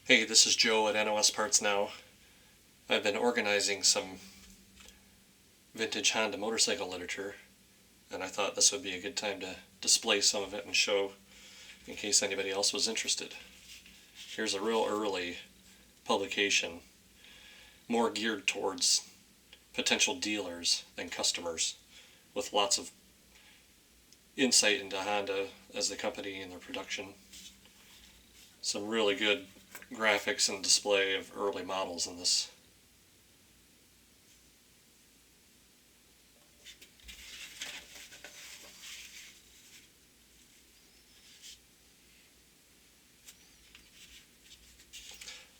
Hey, this is Joe at NOS Parts Now. I've been organizing some vintage Honda motorcycle literature, and I thought this would be a good time to display some of it and show in case anybody else was interested. Here's a real early publication, more geared towards potential dealers than customers, with lots of insight into Honda as the company and their production. Some really good graphics and display of early models in this.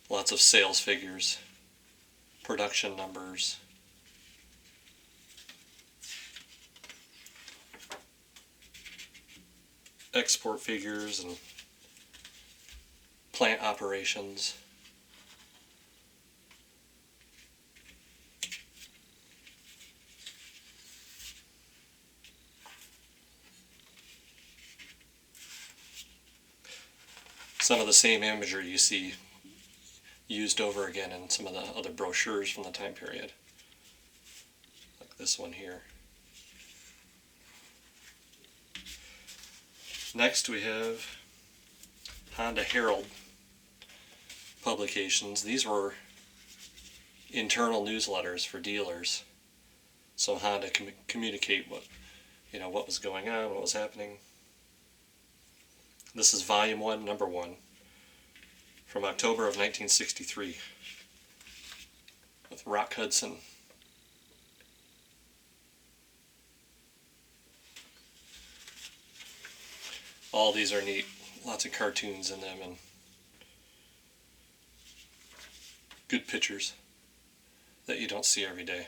Lots of sales figures, production numbers, export figures, and plant operations. Some of the same imagery you see used over again in some of the other brochures from the time period, like this one here. Next we have Honda Herald publications. These were internal newsletters for dealers, so Honda can communicate what was going on, what was happening. This is Volume 1, Number 1, from October of 1963, with Rock Hudson. All these are neat, lots of cartoons in them and good pictures that you don't see every day.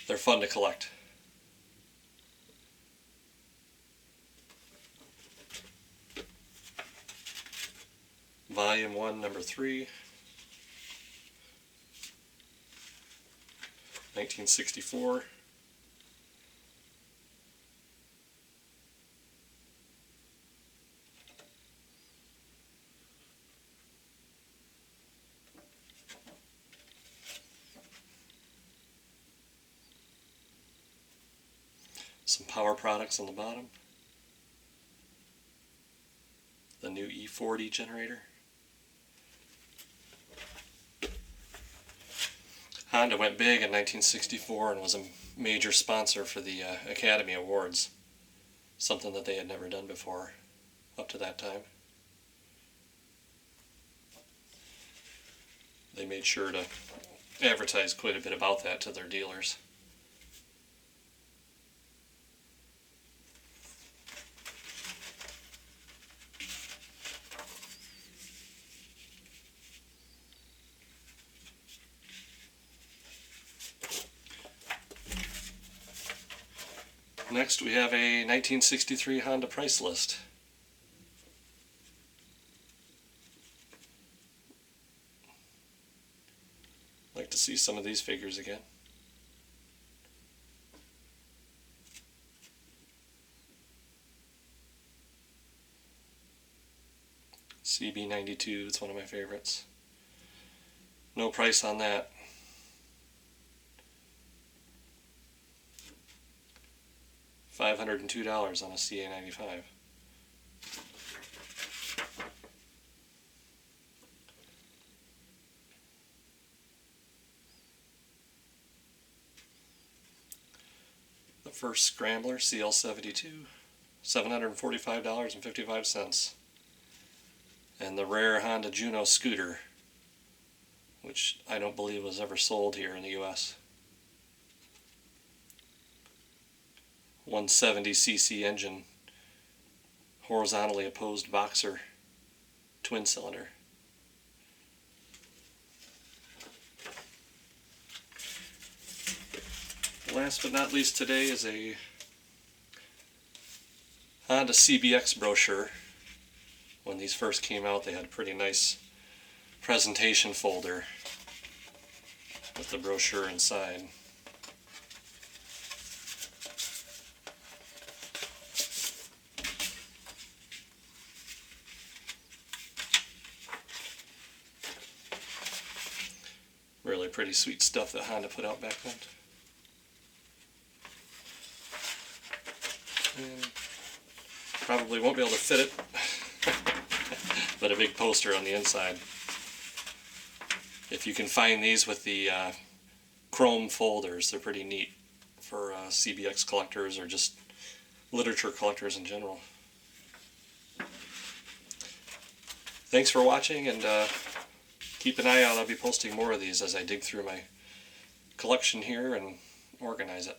They're fun to collect. Volume 1, Number 3, 1964. Some power products on the bottom. The new E40 generator. Honda went big in 1964 and was a major sponsor for the Academy Awards, something that they had never done before up to that time. They made sure to advertise quite a bit about that to their dealers. Next we have a 1963 Honda price list. I'd like to see some of these figures again. CB92, it's one of my favorites. No price on that. $502 on a CA95. The first Scrambler CL72, $745.55. And the rare Honda Juno scooter, which I don't believe was ever sold here in the US. 170cc engine, horizontally opposed boxer, twin cylinder. Last but not least today is a Honda Cbx Brochure. When these first came out, they had a pretty nice presentation folder with the brochure inside. Really pretty sweet stuff that Honda put out back then. And probably won't be able to fit it, but a big poster on the inside. If you can find these with the chrome folders, they're pretty neat for CBX collectors or just literature collectors in general. Thanks for watching, and keep an eye out. I'll be posting more of these as I dig through my collection here and organize it.